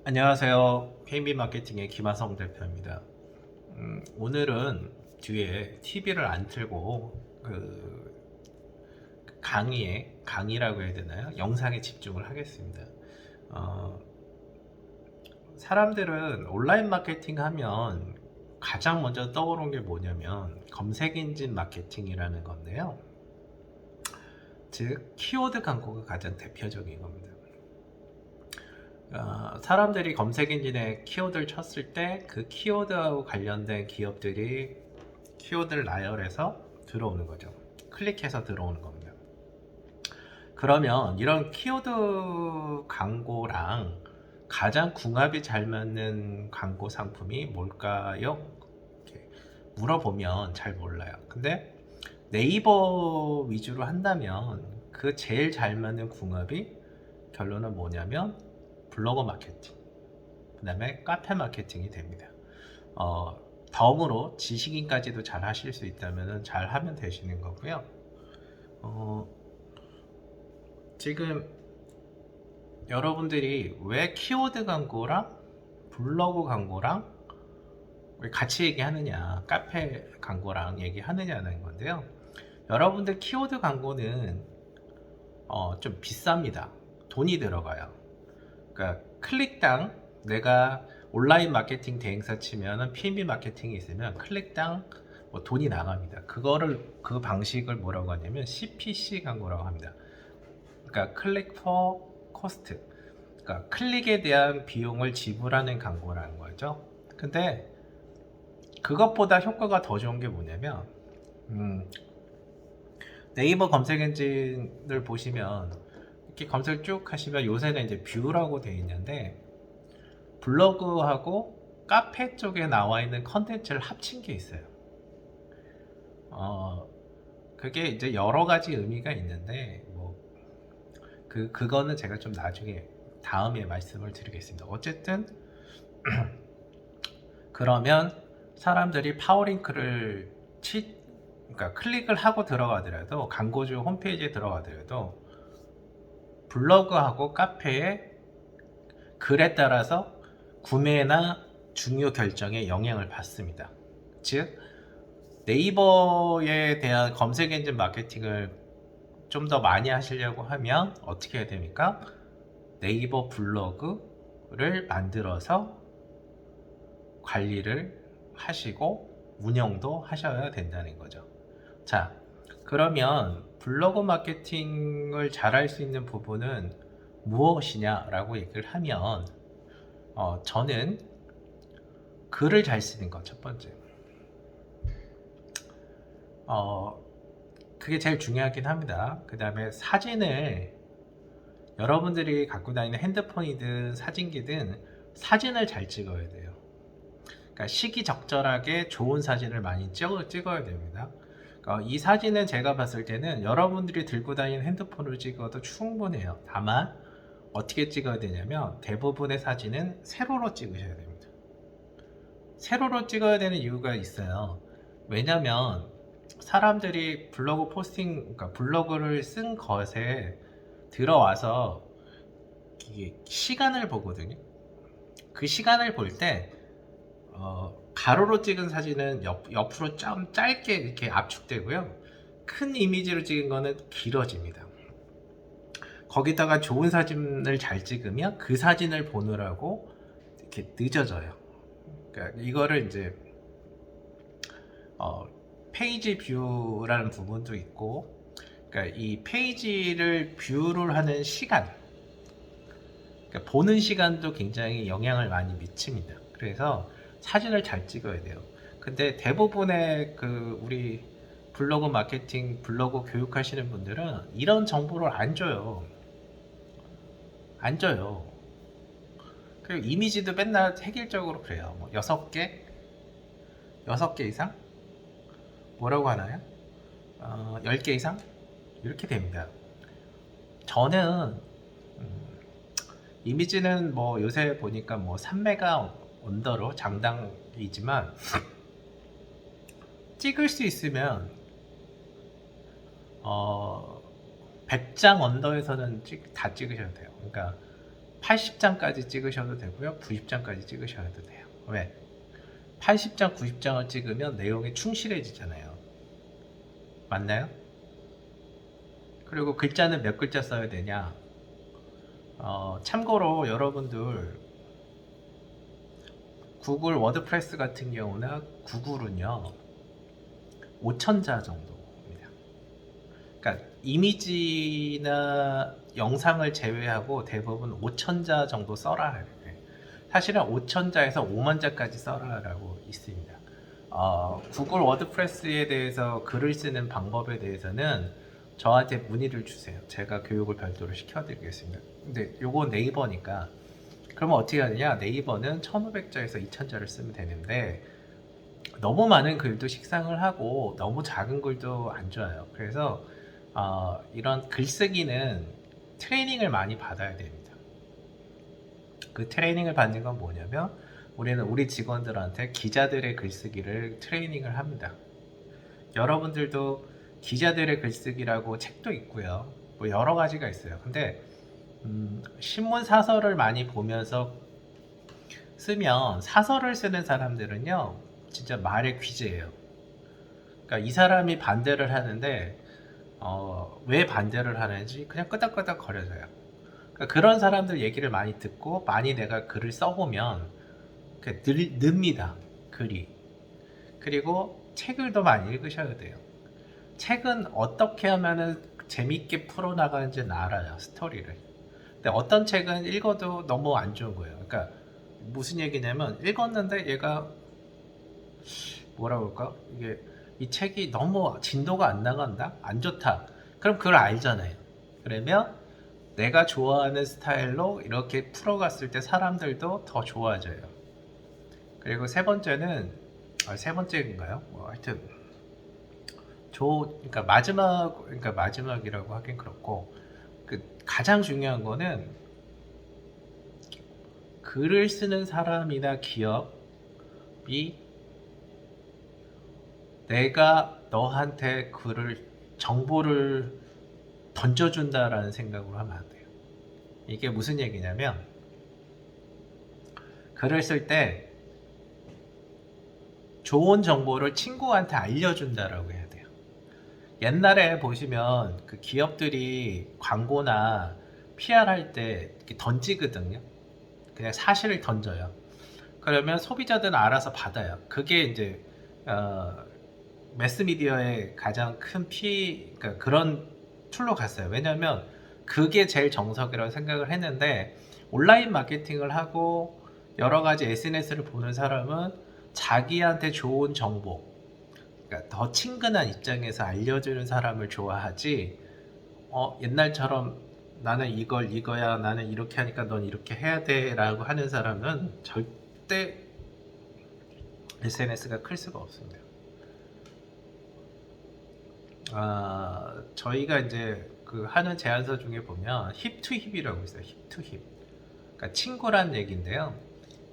안녕하세요. KB 마케팅의 김하성 대표입니다. 오늘은 뒤에 TV를 안 틀고 강의라고 해야 되나요? 영상에 집중을 하겠습니다. 어, 사람들은 온라인 마케팅 하면 가장 먼저 떠오르는 게 뭐냐면 검색 엔진 마케팅이라는 건데요. 즉 키워드 광고가 가장 대표적인 겁니다. 사람들이 검색 엔진에 키워드를 쳤을 때 그 키워드하고 관련된 기업들이 키워드를 나열해서 들어오는 거죠. 클릭해서 들어오는 겁니다. 그러면 이런 키워드 광고랑 가장 궁합이 잘 맞는 광고 상품이 뭘까요? 이렇게 물어보면 잘 몰라요. 근데 네이버 위주로 한다면 그 제일 잘 맞는 궁합이 결론은 뭐냐면 블로거 마케팅, 그 다음에 카페 마케팅이 됩니다. 덤으로 지식인까지도 잘 하실 수 있다면 잘 하면 되시는 거고요. 어, 지금 여러분들이 왜 키워드 광고랑 블로그 광고랑 왜 같이 얘기하느냐, 카페 광고랑 얘기하느냐는 건데요. 여러분들 키워드 광고는 좀 비쌉니다. 돈이 들어가요. 그러니까 클릭당 내가 온라인 마케팅 대행사 치면은 PMB 마케팅이 있으면 클릭당 뭐 돈이 나갑니다. 그 방식을 뭐라고 하냐면 CPC 광고라고 합니다. 그러니까 클릭 포 코스트. 그러니까 클릭에 대한 비용을 지불하는 광고라는 거죠. 근데 그것보다 효과가 더 좋은 게 뭐냐면 네이버 검색 엔진을 보시면 이렇게 검색 쭉 하시면 요새는 이제 뷰라고 되어 있는데 블로그하고 카페 쪽에 나와 있는 컨텐츠를 합친 게 있어요. 그게 이제 여러 가지 의미가 있는데 그거는 제가 좀 나중에 다음에 말씀을 드리겠습니다. 어쨌든 그러면 사람들이 파워링크를 그러니까 클릭을 하고 들어가더라도 광고주 홈페이지에 들어가더라도 블로그하고 카페의 글에 따라서 구매나 중요 결정에 영향을 받습니다. 즉 네이버에 대한 검색 엔진 마케팅을 좀 더 많이 하시려고 하면 어떻게 해야 됩니까? 네이버 블로그를 만들어서 관리를 하시고 운영도 하셔야 된다는 거죠. 자, 그러면 블로그 마케팅을 잘할 수 있는 부분은 무엇이냐라고 얘기를 하면 저는 글을 잘 쓰는 것 첫 번째. 그게 제일 중요하긴 합니다. 그 다음에 사진을 여러분들이 갖고 다니는 핸드폰이든 사진기든 사진을 잘 찍어야 돼요. 그러니까 시기적절하게 좋은 사진을 많이 찍어야 됩니다. 그러니까 이 사진은 제가 봤을 때는 여러분들이 들고 다니는 핸드폰으로 찍어도 충분해요. 다만 어떻게 찍어야 되냐면 대부분의 사진은 세로로 찍으셔야 됩니다. 세로로 찍어야 되는 이유가 있어요. 왜냐면 사람들이 그러니까 블로그를 쓴 것에 들어와서 시간을 보거든요. 그 시간을 볼 때 가로로 찍은 사진은 옆으로 좀 짧게 이렇게 압축되고요. 큰 이미지로 찍은 거는 길어집니다. 거기다가 좋은 사진을 잘 찍으면 그 사진을 보느라고 이렇게 늦어져요. 그러니까 이거를 이제 페이지 뷰라는 부분도 있고, 그러니까 이 페이지를 뷰를 하는 시간, 그러니까 보는 시간도 굉장히 영향을 많이 미칩니다. 그래서 사진을 잘 찍어야 돼요. 근데 대부분의 우리 블로그 마케팅, 블로그 교육하시는 분들은 이런 정보를 안 줘요. 안 줘요. 그리고 이미지도 맨날 획일적으로 그래요. 뭐 6개 이상? 뭐라고 하나요? 10개 이상? 이렇게 됩니다. 저는 이미지는 뭐 요새 보니까 뭐 3메가 언더로 장당이지만 찍을 수 있으면 100장 언더에서는 다 찍으셔도 돼요. 그러니까 80장까지 찍으셔도 되고요. 90장까지 찍으셔도 돼요. 왜? 80장, 90장을 찍으면 내용이 충실해지잖아요. 맞나요? 그리고 글자는 몇 글자 써야 되냐? 참고로 여러분들 구글 워드프레스 같은 경우나 구글은요 5,000자 정도입니다. 그러니까 이미지나 영상을 제외하고 대부분 5,000자 정도 써라 해요. 사실은 5,000자에서 50,000자까지 써라라고 있습니다. 구글 워드프레스에 대해서 글을 쓰는 방법에 대해서는 저한테 문의를 주세요. 제가 교육을 별도로 시켜드리겠습니다. 근데 요거 네이버니까 그러면 어떻게 하느냐? 네이버는 1,500자에서 2,000자를 쓰면 되는데 너무 많은 글도 식상을 하고 너무 작은 글도 안 좋아요. 그래서 이런 글쓰기는 트레이닝을 많이 받아야 됩니다. 그 트레이닝을 받는 건 뭐냐면 우리는 우리 직원들한테 기자들의 글쓰기를 트레이닝을 합니다. 여러분들도 기자들의 글쓰기라고 책도 있고요. 뭐 여러 가지가 있어요. 근데 신문 사설을 많이 보면서 쓰면 사설을 쓰는 사람들은요 진짜 말의 귀재예요. 그러니까 이 사람이 반대를 하는데 왜 반대를 하는지 그냥 끄덕끄덕 거려져요. 그러니까 그런 사람들 얘기를 많이 듣고 많이 내가 글을 써보면 늡니다 글이. 그리고 책을 더 많이 읽으셔야 돼요. 책은 어떻게 하면은 재밌게 풀어나가는지는 알아요, 스토리를. 근데 어떤 책은 읽어도 너무 안 좋은 거예요. 그러니까 무슨 얘기냐면 읽었는데 얘가 뭐라고 할까? 이게 이 책이 너무 진도가 안 나간다? 안 좋다. 그럼 그걸 알잖아요. 그러면 내가 좋아하는 스타일로 이렇게 풀어갔을 때 사람들도 더 좋아져요. 그리고 세 번째는 세 번째인가요? 하여튼 그러니까 마지막이라고 하긴 그렇고 가장 중요한 거는 글을 쓰는 사람이나 기업이 내가 너한테 정보를 던져준다라는 생각으로 하면 안 돼요. 이게 무슨 얘기냐면 글을 쓸 때 좋은 정보를 친구한테 알려준다라고 해야 돼요. 옛날에 보시면 그 기업들이 광고나 PR 할 때 던지거든요. 그냥 사실을 던져요. 그러면 소비자들은 알아서 받아요. 그게 이제 매스미디어의 가장 큰 그러니까 그런 툴로 갔어요. 왜냐하면 그게 제일 정석이라고 생각을 했는데 온라인 마케팅을 하고 여러 가지 SNS를 보는 사람은 자기한테 좋은 정보, 그러니까 더 친근한 입장에서 알려주는 사람을 좋아하지 옛날처럼 나는 이거야, 나는 이렇게 하니까 넌 이렇게 해야 돼 라고 하는 사람은 절대 SNS가 클 수가 없습니다. 저희가 이제 하는 제안서 중에 보면 힙 투 힙이라고 있어요. 힙 투 힙. 그러니까 친구란 얘기인데요.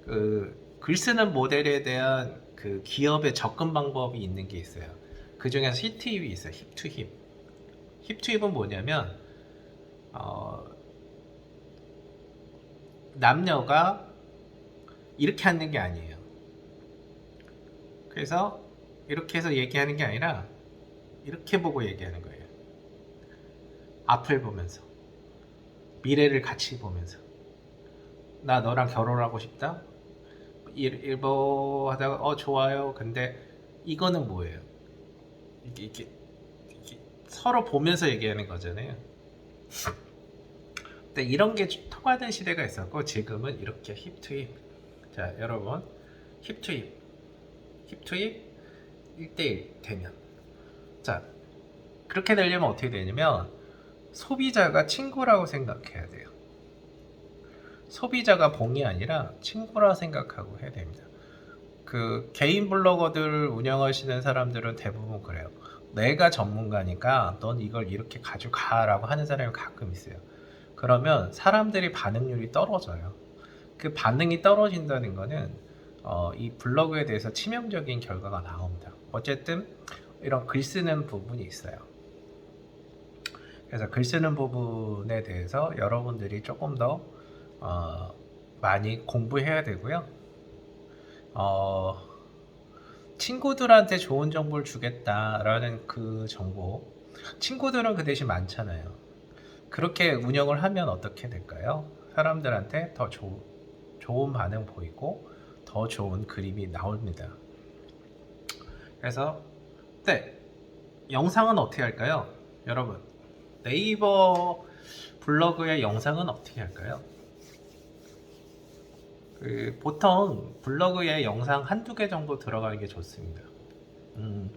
글 쓰는 모델에 대한 기업의 접근 방법이 있는 게 있어요. 그 중에서 힙 투 힙이 있어요. 힙 투 힙. 힙 투 힙은 뭐냐면 남녀가 이렇게 하는 게 아니에요. 그래서 이렇게 해서 얘기하는 게 아니라 이렇게 보고 얘기하는 거예요. 앞을 보면서 미래를 같이 보면서 나 너랑 결혼하고 싶다? 뭐 하다가 좋아요. 근데 이거는 뭐예요? 이게 서로 보면서 얘기하는 거잖아요. 근데 이런 게 통하던 시대가 있었고 지금은 이렇게 힙 투 힙. 자 여러분 힙 투 힙. 힙 투 힙 1대1 되면 자 그렇게 되려면 어떻게 되냐면 소비자가 친구라고 생각해야 돼요. 소비자가 봉이 아니라 친구라 생각하고 해야 됩니다. 개인 블로거들 운영하시는 사람들은 대부분 그래요. 내가 전문가니까 넌 이걸 이렇게 가져가 라고 하는 사람이 가끔 있어요. 그러면 사람들이 반응률이 떨어져요. 그 반응이 떨어진다는 거는 이 블로그에 대해서 치명적인 결과가 나옵니다. 어쨌든 이런 글 쓰는 부분이 있어요. 그래서 글 쓰는 부분에 대해서 여러분들이 조금 더 어, 많이 공부해야 되고요. 어, 친구들한테 좋은 정보를 주겠다라는 그 정보, 친구들은 그 대신 많잖아요. 그렇게 운영을 하면 어떻게 될까요? 사람들한테 더 좋은 반응 보이고 더 좋은 그림이 나옵니다. 그래서 네, 영상은 어떻게 할까요? 여러분, 네이버 블로그의 영상은 어떻게 할까요? 보통 블로그에 영상 한두 개 정도 들어가는 게 좋습니다. 음,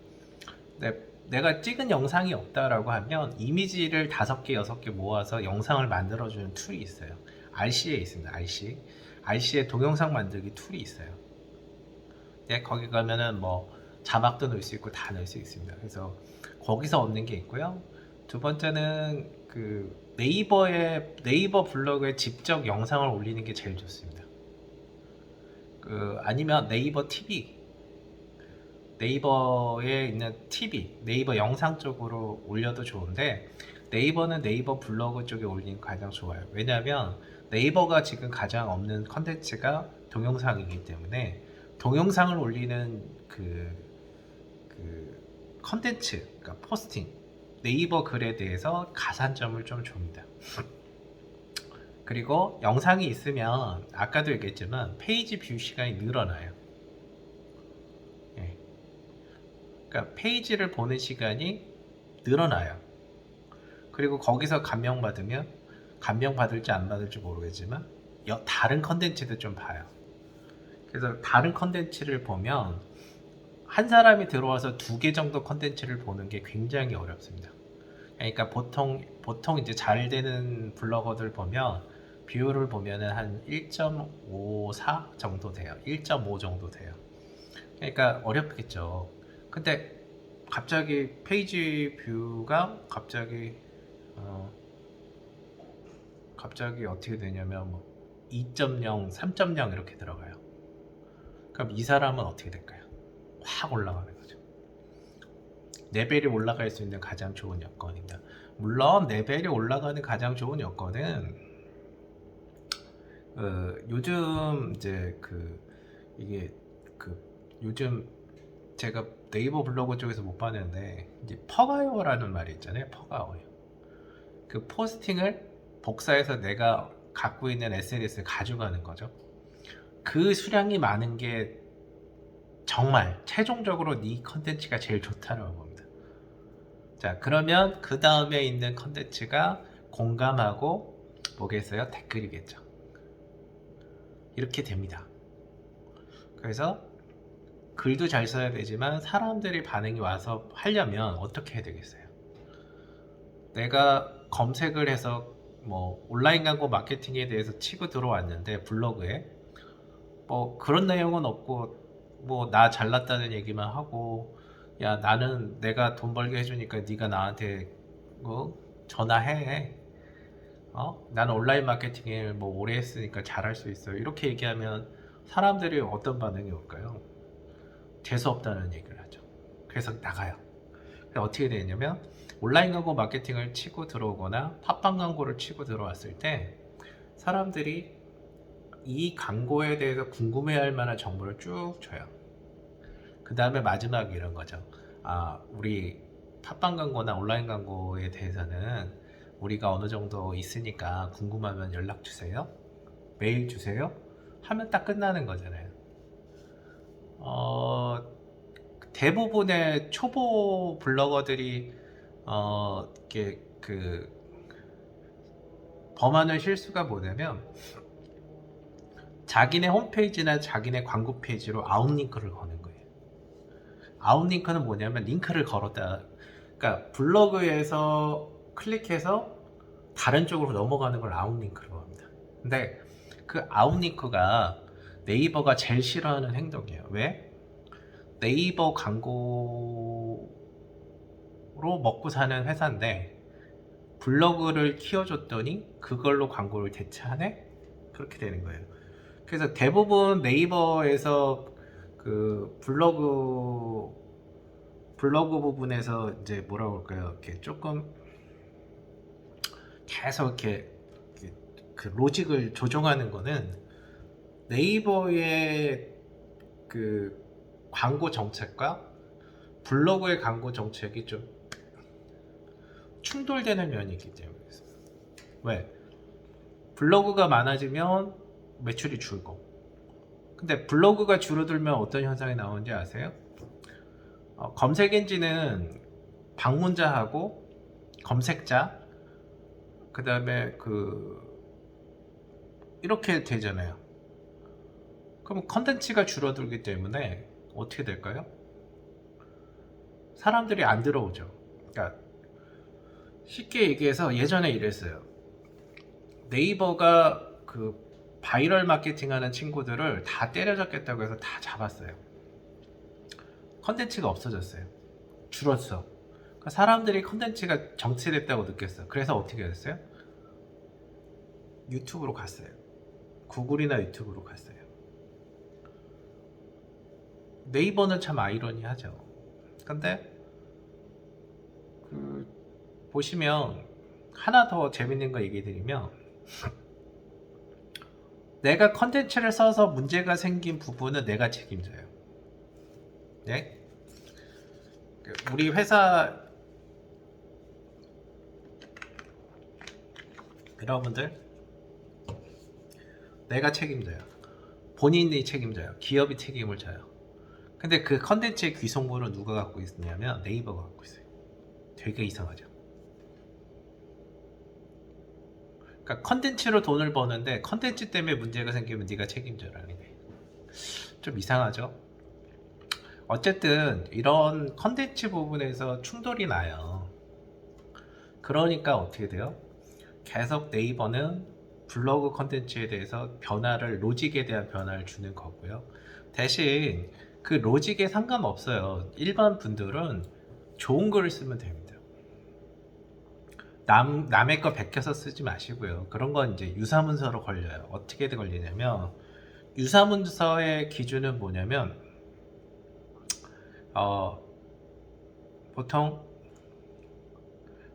네, 내가 찍은 영상이 없다라고 하면 이미지를 5개, 6개 모아서 영상을 만들어주는 툴이 있어요. RC에 있습니다. RC. RC에 동영상 만들기 툴이 있어요. 네, 거기 가면은 뭐 자막도 넣을 수 있고 다 넣을 수 있습니다. 그래서 거기서 얻는 게 있고요. 두 번째는 그 네이버 블로그에 직접 영상을 올리는 게 제일 좋습니다. 아니면 네이버 TV, 네이버에 있는 TV, 네이버 영상 쪽으로 올려도 좋은데 네이버는 네이버 블로그 쪽에 올리는 게 가장 좋아요. 왜냐하면 네이버가 지금 가장 없는 컨텐츠가 동영상이기 때문에 동영상을 올리는 그 컨텐츠, 그러니까 포스팅, 네이버 글에 대해서 가산점을 좀 줍니다. 그리고 영상이 있으면 아까도 얘기했지만 페이지 뷰 시간이 늘어나요. 예. 그러니까 페이지를 보는 시간이 늘어나요. 그리고 거기서 감명받으면 감명받을지 안 받을지 모르겠지만 다른 컨텐츠도 좀 봐요. 그래서 다른 컨텐츠를 보면 한 사람이 들어와서 2개 정도 컨텐츠를 보는 게 굉장히 어렵습니다. 그러니까 보통 이제 잘 되는 블로거들 보면 뷰를 보면은 한 1.54 정도 돼요. 1.5 정도 돼요. 그러니까 어렵겠죠. 근데 갑자기 페이지 뷰가 어, 갑자기 어떻게 되냐면 뭐 2.0, 3.0 이렇게 들어가요. 그럼 이 사람은 어떻게 될까요? 확 올라가는 거죠. 레벨이 올라갈 수 있는 가장 좋은 여건입니다. 물론 레벨이 올라가는 가장 좋은 여건은 요즘 이제 이게 그 요즘 제가 네이버 블로그 쪽에서 못 봤는데 이제 퍼가요라는 말이 있잖아요. 퍼가요. 그 포스팅을 복사해서 내가 갖고 있는 SNS에 가져가는 거죠. 그 수량이 많은 게 정말 최종적으로 네 컨텐츠가 제일 좋다라고 봅니다. 자, 그러면 그 다음에 있는 컨텐츠가 공감하고 뭐겠어요? 댓글이겠죠. 이렇게 됩니다. 그래서 글도 잘 써야 되지만 사람들이 반응이 와서 하려면 어떻게 해야 되겠어요? 내가 검색을 해서 뭐 온라인 광고 마케팅에 대해서 치고 들어왔는데 블로그에 뭐 그런 내용은 없고 뭐 나 잘났다는 얘기만 하고 야 나는 내가 돈 벌게 해주니까 네가 나한테 뭐 전화해. 나는 온라인 마케팅을 뭐 오래 했으니까 잘할 수 있어. 이렇게 얘기하면 사람들이 어떤 반응이 올까요? 재수 없다는 얘기를 하죠. 그래서 나가요. 그래서 어떻게 되냐면 온라인 광고 마케팅을 치고 들어오거나 팟빵 광고를 치고 들어왔을 때 사람들이 이 광고에 대해서 궁금해할 만한 정보를 쭉 줘요. 그 다음에 마지막 이런 거죠. 우리 팟빵 광고나 온라인 광고에 대해서는 우리가 어느 정도 있으니까 궁금하면 연락 주세요. 메일 주세요. 하면 딱 끝나는 거잖아요. 어, 대부분의 초보 블로거들이 이렇게 범하는 실수가 뭐냐면 자기네 홈페이지나 자기네 광고 페이지로 아웃링크를 거는 거예요. 아웃링크는 뭐냐면 링크를 걸었다. 그러니까 블로그에서 클릭해서 다른 쪽으로 넘어가는 걸 아웃링크라고 합니다. 근데 그 아웃링크가 네이버가 제일 싫어하는 행동이에요. 왜? 네이버 광고로 먹고 사는 회사인데 블로그를 키워줬더니 그걸로 광고를 대체하네? 그렇게 되는 거예요. 그래서 대부분 네이버에서 블로그 부분에서 이제 뭐라고 할까요? 이렇게 조금 계속 이렇게 그 로직을 조정하는 거는 네이버의 그 광고 정책과 블로그의 광고 정책이 좀 충돌되는 면이 있기 때문에. 왜? 블로그가 많아지면 매출이 줄고, 근데 블로그가 줄어들면 어떤 현상이 나오는지 아세요? 검색 엔진은 방문자하고 검색자, 그 다음에 이렇게 되잖아요. 그럼 컨텐츠가 줄어들기 때문에 어떻게 될까요? 사람들이 안 들어오죠. 그러니까 쉽게 얘기해서 예전에 이랬어요. 네이버가 그 바이럴 마케팅 하는 친구들을 다 때려잡겠다고 해서 다 잡았어요. 컨텐츠가 없어졌어요. 줄었어. 그러니까 사람들이 컨텐츠가 정체됐다고 느꼈어. 그래서 어떻게 됐어요? 유튜브로 갔어요. 구글이나 유튜브로 갔어요. 네이버는 참 아이러니하죠. 근데 보시면 하나 더 재밌는 거 얘기 드리면, 내가 컨텐츠를 써서 문제가 생긴 부분은 내가 책임져요. 네? 우리 회사 여러분들, 내가 책임져요. 본인이 책임져요. 기업이 책임을 져요. 근데 그 컨텐츠의 귀속물은 누가 갖고 있냐면 네이버가 갖고 있어요. 되게 이상하죠. 그러니까 컨텐츠로 돈을 버는데 컨텐츠 때문에 문제가 생기면 네가 책임져라는 게 좀 이상하죠. 어쨌든 이런 컨텐츠 부분에서 충돌이 나요. 그러니까 어떻게 돼요? 계속 네이버는 블로그 컨텐츠에 대해서 로직에 대한 변화를 주는 거고요. 대신 그 로직에 상관없어요. 일반 분들은 좋은 글을 쓰면 됩니다. 남의 거 베껴서 쓰지 마시고요. 그런 건 이제 유사문서로 걸려요. 어떻게 걸리냐면, 유사문서의 기준은 뭐냐면, 보통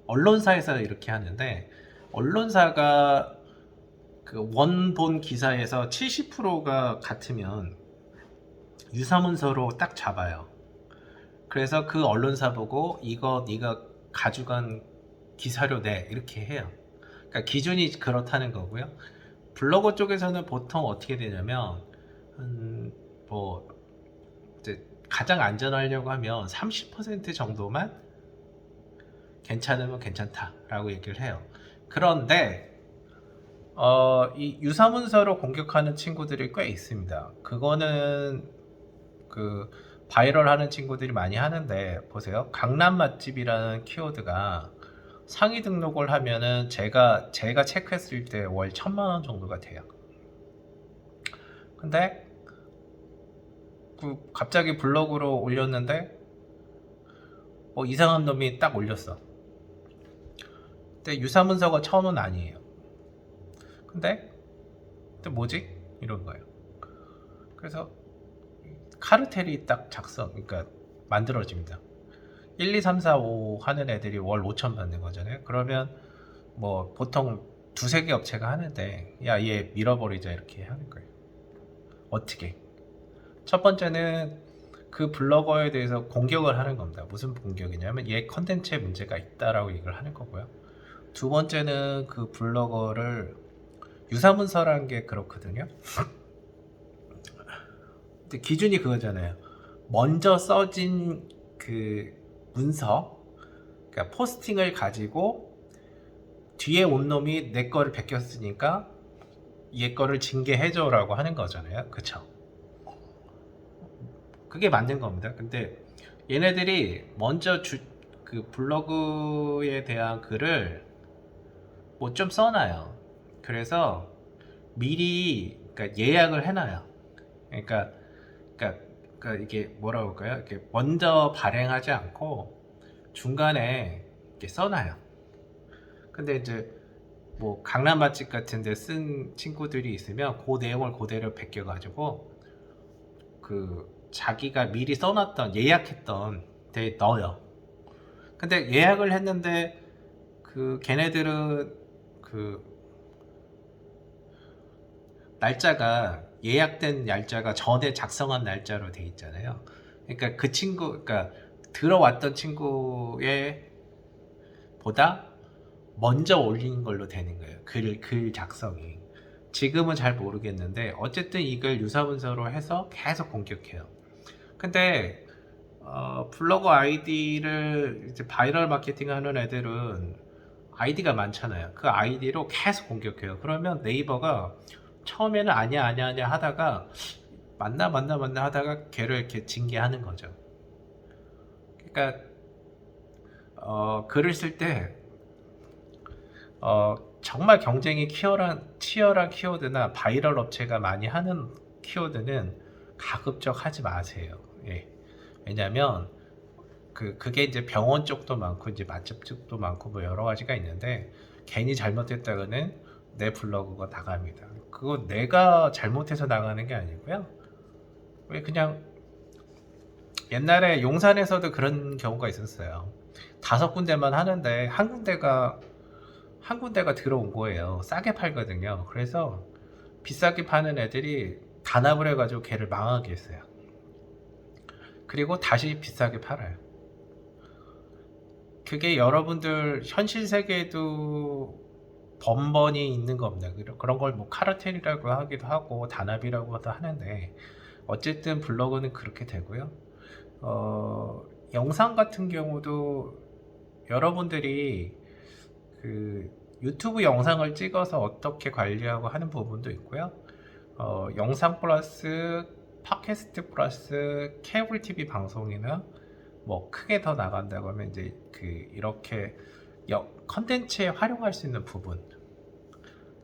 언론사에서 이렇게 하는데, 언론사가 그 원본 기사에서 70%가 같으면 유사문서로 딱 잡아요. 그래서 그 언론사 보고 이거 네가 가져간 기사료 내, 이렇게 해요. 그러니까 기준이 그렇다는 거고요. 블로그 쪽에서는 보통 어떻게 되냐면, 뭐 이제 가장 안전하려고 하면 30% 정도만 괜찮으면 괜찮다라고 얘기를 해요. 그런데 이 유사문서로 공격하는 친구들이 꽤 있습니다. 그거는 바이럴 하는 친구들이 많이 하는데, 보세요. 강남 맛집이라는 키워드가 상위 등록을 하면은 제가 체크했을 때 월 1,000만 원 정도가 돼요. 근데 갑자기 블로그로 올렸는데 이상한 놈이 딱 올렸어. 근데 유사문서가 1,000원 아니에요. 근데 뭐지? 이런 거예요. 그래서 카르텔이 딱 그러니까 만들어집니다. 1, 2, 3, 4, 5 하는 애들이 월 5천 받는 거잖아요. 그러면 뭐 보통 두세 개 업체가 하는데, 야, 얘 밀어버리자, 이렇게 하는 거예요. 어떻게? 첫 번째는 그 블로거에 대해서 공격을 하는 겁니다. 무슨 공격이냐면 얘 컨텐츠에 문제가 있다라고 얘기를 하는 거고요. 두 번째는 그 블로거를 유사문서라는 게 그렇거든요. 근데 기준이 그거잖아요. 먼저 써진 그 문서, 그러니까 포스팅을 가지고 뒤에 온 놈이 내 거를 베꼈으니까 얘 거를 징계해줘라고 하는 거잖아요. 그쵸? 그게 맞는 겁니다. 근데 얘네들이 먼저 그 블로그에 대한 글을 뭐 좀 써놔요. 그래서 미리 그러니까 예약을 해놔요. 그러니까 이게 뭐라고 할까요? 이렇게 먼저 발행하지 않고 중간에 이렇게 써놔요. 근데 이제 뭐 강남 맛집 같은 데 쓴 친구들이 있으면 그 내용을 그대로 베껴가지고 자기가 미리 써놨던 예약했던 데에 넣어요. 근데 예약을 했는데 걔네들은 날짜가 예약된 날짜가 전에 작성한 날짜로 돼 있잖아요. 그러니까 그 친구, 그러니까 들어왔던 친구의 보다 먼저 올린 걸로 되는 거예요. 글 작성이. 지금은 잘 모르겠는데 어쨌든 이걸 유사문서로 해서 계속 공격해요. 근데 블로그 아이디를 이제 바이럴 마케팅 하는 애들은 아이디가 많잖아요. 그 아이디로 계속 공격해요. 그러면 네이버가 처음에는 아니야 아니야 아니야 하다가 맞나 하다가 걔를 이렇게 징계하는 거죠. 그러니까 글을 쓸 때 정말 경쟁이 치열한 키워드나 바이럴 업체가 많이 하는 키워드는 가급적 하지 마세요. 예. 왜냐면 그게 이제 병원 쪽도 많고 이제 맛집 쪽도 많고 뭐 여러 가지가 있는데 괜히 잘못했다가는 내 블로그가 나갑니다. 그거 내가 잘못해서 나가는 게 아니고요. 왜 그냥 옛날에 용산에서도 그런 경우가 있었어요. 5군데만 하는데 한 군데가 들어온 거예요. 싸게 팔거든요. 그래서 비싸게 파는 애들이 단합을 해가지고 걔를 망하게 했어요. 그리고 다시 비싸게 팔아요. 그게 여러분들 현실 세계에도 번번이 있는 겁니다. 그런 걸 뭐 카르텔이라고 하기도 하고 단합이라고도 하는데 어쨌든 블로그는 그렇게 되고요. 영상 같은 경우도 여러분들이 그 유튜브 영상을 찍어서 어떻게 관리하고 하는 부분도 있고요. 영상 플러스 팟캐스트 플러스 케이블 TV 방송이나 뭐 크게 더 나간다고 하면 이제 이렇게 컨텐츠에 활용할 수 있는 부분,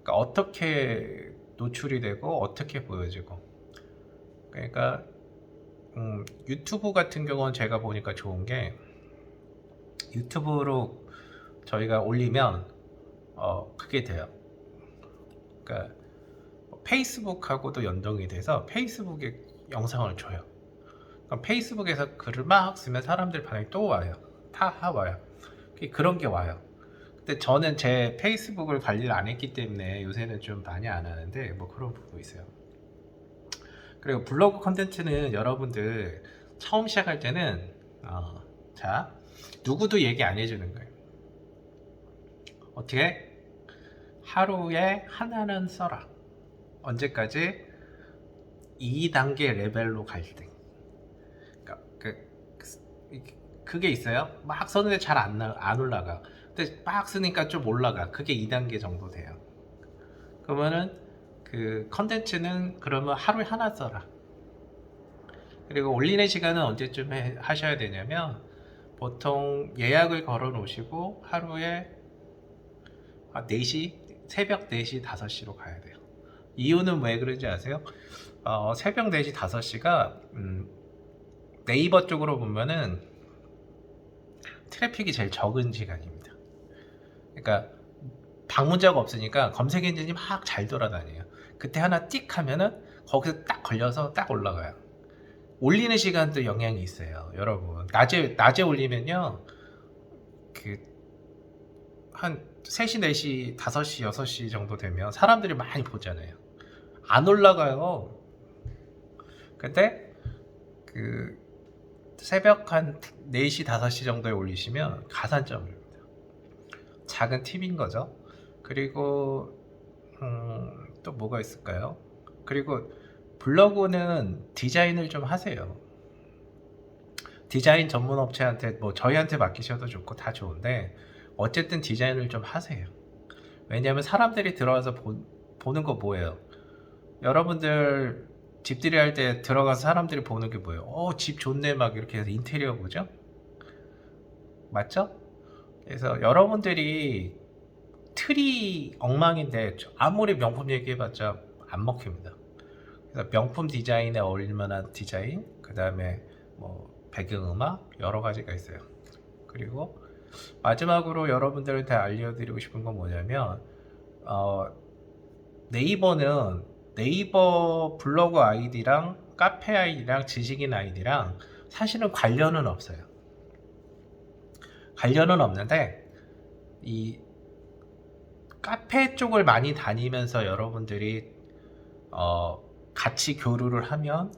그러니까 어떻게 노출이 되고 어떻게 보여지고, 그러니까 유튜브 같은 경우는 제가 보니까 좋은 게 유튜브로 저희가 올리면 그게 돼요. 그러니까 페이스북하고도 연동이 돼서 페이스북에 영상을 줘요. 그럼 페이스북에서 글을 막 쓰면 사람들 반응이 또 와요. 다 와요. 그런 게 와요. 근데 저는 제 페이스북을 관리를 안 했기 때문에 요새는 좀 많이 안 하는데 뭐 그런 부분이 있어요. 그리고 블로그 컨텐츠는 여러분들 처음 시작할 때는 자, 누구도 얘기 안 해주는 거예요. 어떻게? 하루에 하나는 써라. 언제까지? 2단계 레벨로 갈 때. 그러니까 그게 있어요. 막 썼는데 잘 안 올라가. 근데 막 쓰니까 좀 올라가. 그게 2단계 정도 돼요. 그러면은 그 컨텐츠는 그러면 하루에 하나 써라. 그리고 올리는 시간은 언제쯤 하셔야 되냐면 보통 예약을 걸어 놓으시고 하루에 4시, 새벽 4시, 5시로 가야 돼요. 이유는 왜 그런지 아세요? 새벽 4시, 5시가 네이버 쪽으로 보면은 트래픽이 제일 적은 시간입니다. 그러니까 방문자가 없으니까 검색 엔진이 막 잘 돌아다녀요. 그때 하나 띡 하면은 거기서 딱 걸려서 딱 올라가요. 올리는 시간도 영향이 있어요. 여러분 낮에 올리면요 한 3시, 4시, 5시, 6시 정도 되면 사람들이 많이 보잖아요. 안 올라가요. 근데 새벽 한 4시, 5시 정도에 올리시면 가산점입니다. 작은 팁인 거죠. 그리고 또 뭐가 있을까요? 그리고 블로그는 디자인을 좀 하세요. 디자인 전문 업체한테 뭐 저희한테 맡기셔도 좋고 다 좋은데 어쨌든 디자인을 좀 하세요. 왜냐하면 사람들이 들어와서 보는 거 뭐예요? 여러분들 집들이 할 때 들어가서 사람들이 보는 게 뭐예요? 집 좋네 막 이렇게 해서 인테리어 보죠? 맞죠? 그래서 여러분들이 틀이 엉망인데 아무리 명품 얘기해봤자 안 먹힙니다. 그래서 명품 디자인에 어울릴 만한 디자인, 그 다음에 뭐 배경음악 여러 가지가 있어요. 그리고 마지막으로 여러분들한테 알려드리고 싶은 건 뭐냐면 네이버는 네이버 블로그 아이디랑 카페 아이디랑 지식인 아이디랑 사실은 관련은 없어요. 관련은 없는데 이 카페 쪽을 많이 다니면서 여러분들이 같이 교류를 하면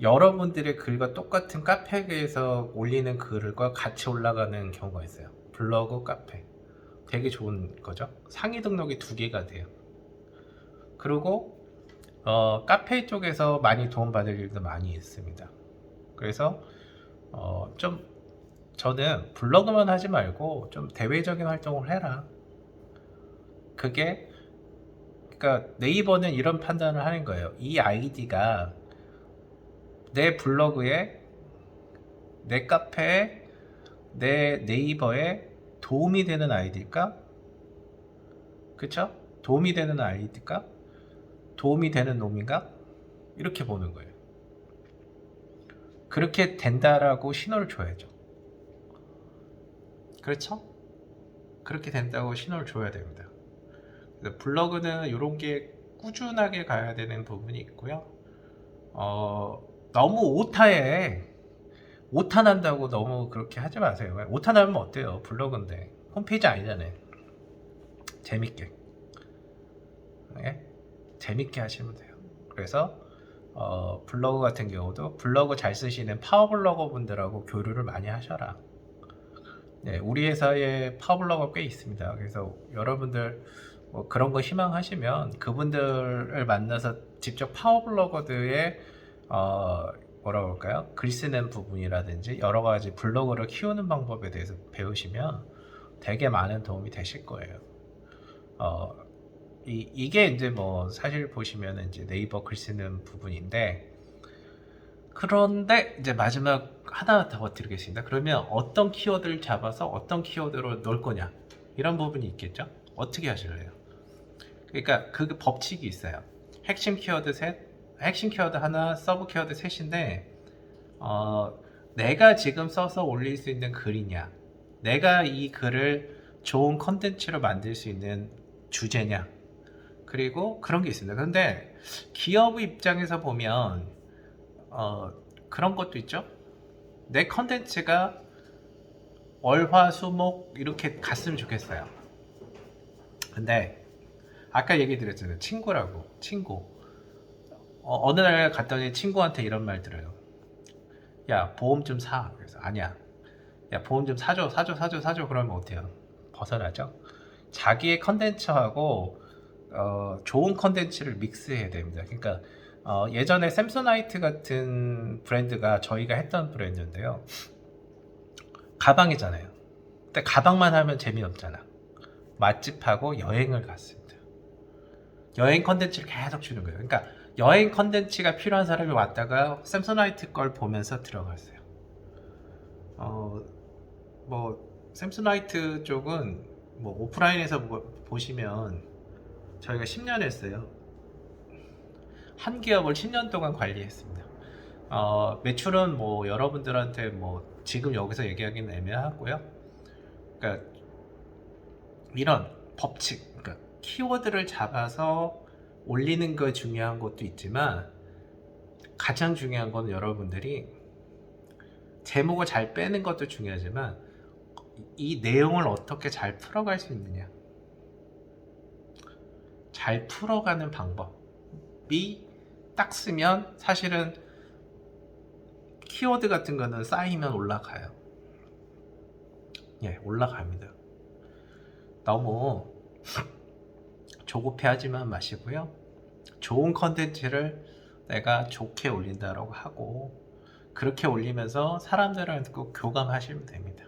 여러분들의 글과 똑같은 카페에서 올리는 글과 같이 올라가는 경우가 있어요. 블로그, 카페. 되게 좋은 거죠. 상위 등록이 2개가 돼요. 그리고 카페 쪽에서 많이 도움받을 일도 많이 있습니다. 그래서 좀 저는 블로그만 하지 말고 좀 대외적인 활동을 해라. 그러니까 네이버는 이런 판단을 하는 거예요. 이 아이디가 내 블로그에, 내 카페에, 내 네이버에 도움이 되는 아이디일까? 그쵸? 도움이 되는 아이디일까? 도움이 되는 놈인가? 이렇게 보는 거예요. 그렇게 된다라고 신호를 줘야죠. 그렇죠? 그렇게 된다고 신호를 줘야 됩니다. 그래서 블로그는 이런 게 꾸준하게 가야 되는 부분이 있고요. 너무 오타난다고 너무 그렇게 하지 마세요. 오타나면 어때요? 블로그인데 홈페이지 아니잖아요. 재밌게 재밌게 하시면 돼요. 그래서 블로그 같은 경우도 블로그 잘 쓰시는 파워블로거 분들하고 교류를 많이 하셔라. 네, 우리 회사에 파워블로거 꽤 있습니다. 그래서 여러분들 뭐 그런 거 희망하시면 그분들을 만나서 직접 파워블로거들의 뭐라고 할까요? 글 쓰는 부분이라든지 여러 가지 블로그를 키우는 방법에 대해서 배우시면 되게 많은 도움이 되실 거예요. 이게 이제 뭐 사실 보시면 이제 네이버 글 쓰는 부분인데, 그런데 이제 마지막 하나 더 드리겠습니다. 그러면 어떤 키워드를 잡아서 어떤 키워드로 넣을 거냐, 이런 부분이 있겠죠. 어떻게 하실래요? 그러니까 그 법칙이 있어요. 핵심 키워드 셋, 핵심 키워드 하나, 서브 키워드 셋인데 내가 지금 써서 올릴 수 있는 글이냐, 내가 이 글을 좋은 컨텐츠로 만들 수 있는 주제냐, 그리고 그런 게 있습니다. 그런데 기업 입장에서 보면 그런 것도 있죠. 내 컨텐츠가 월화수목 이렇게 갔으면 좋겠어요. 근데 아까 얘기 드렸잖아요. 친구. 어느 날 갔더니 친구한테 이런 말 들어요. 야, 보험 좀 사. 그래서 아니야. 야, 보험 좀 사줘. 그러면 어때요? 벗어나죠? 자기의 컨텐츠하고 좋은 컨텐츠를 믹스해야 됩니다. 그러니까 예전에 샘소나이트 같은 브랜드가 저희가 했던 브랜드인데요. 가방이잖아요. 근데 가방만 하면 재미없잖아. 맛집하고 여행을 갔습니다. 여행 컨텐츠를 계속 주는 거예요. 그러니까 여행 컨텐츠가 필요한 사람이 왔다가 샘소나이트 걸 보면서 들어갔어요. 뭐 샘소나이트 쪽은 뭐 오프라인에서 보시면 저희가 10년 했어요. 한 기업을 10년 동안 관리했습니다. 매출은 뭐 여러분들한테 뭐 지금 여기서 얘기하기는 애매하고요. 그러니까 이런 법칙, 그러니까 키워드를 잡아서 올리는 거 중요한 것도 있지만 가장 중요한 건 여러분들이 제목을 잘 빼는 것도 중요하지만 이 내용을 어떻게 잘 풀어갈 수 있느냐, 잘 풀어가는 방법이 딱 쓰면 사실은 키워드 같은 거는 쌓이면 올라가요. 예, 올라갑니다. 너무 조급해하지만 마시고요. 좋은 컨텐츠를 내가 좋게 올린다라고 하고 그렇게 올리면서 사람들한테 꼭 교감하시면 됩니다.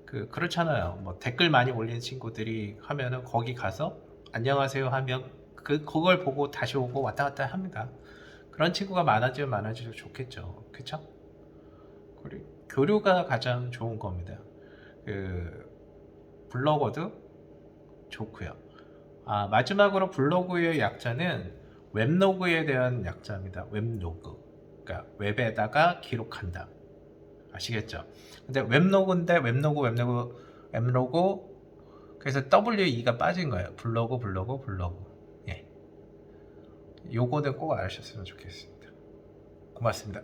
그렇잖아요. 뭐 댓글 많이 올리는 친구들이 하면은 거기 가서 안녕하세요 하면 그걸 보고 다시 오고 왔다 갔다 합니다. 그런 친구가 많아지면 많아질수록 좋겠죠. 그쵸? 그리고 교류가 가장 좋은 겁니다. 블로거도 좋고요. 마지막으로 블로그의 약자는 웹로그에 대한 약자입니다. 웹로그. 그러니까 웹에다가 기록한다. 아시겠죠? 근데 웹로그인데 웹로그 그래서 WE가 빠진 거예요. 블로그. 예. 요거는 꼭 아셨으면 좋겠습니다. 고맙습니다.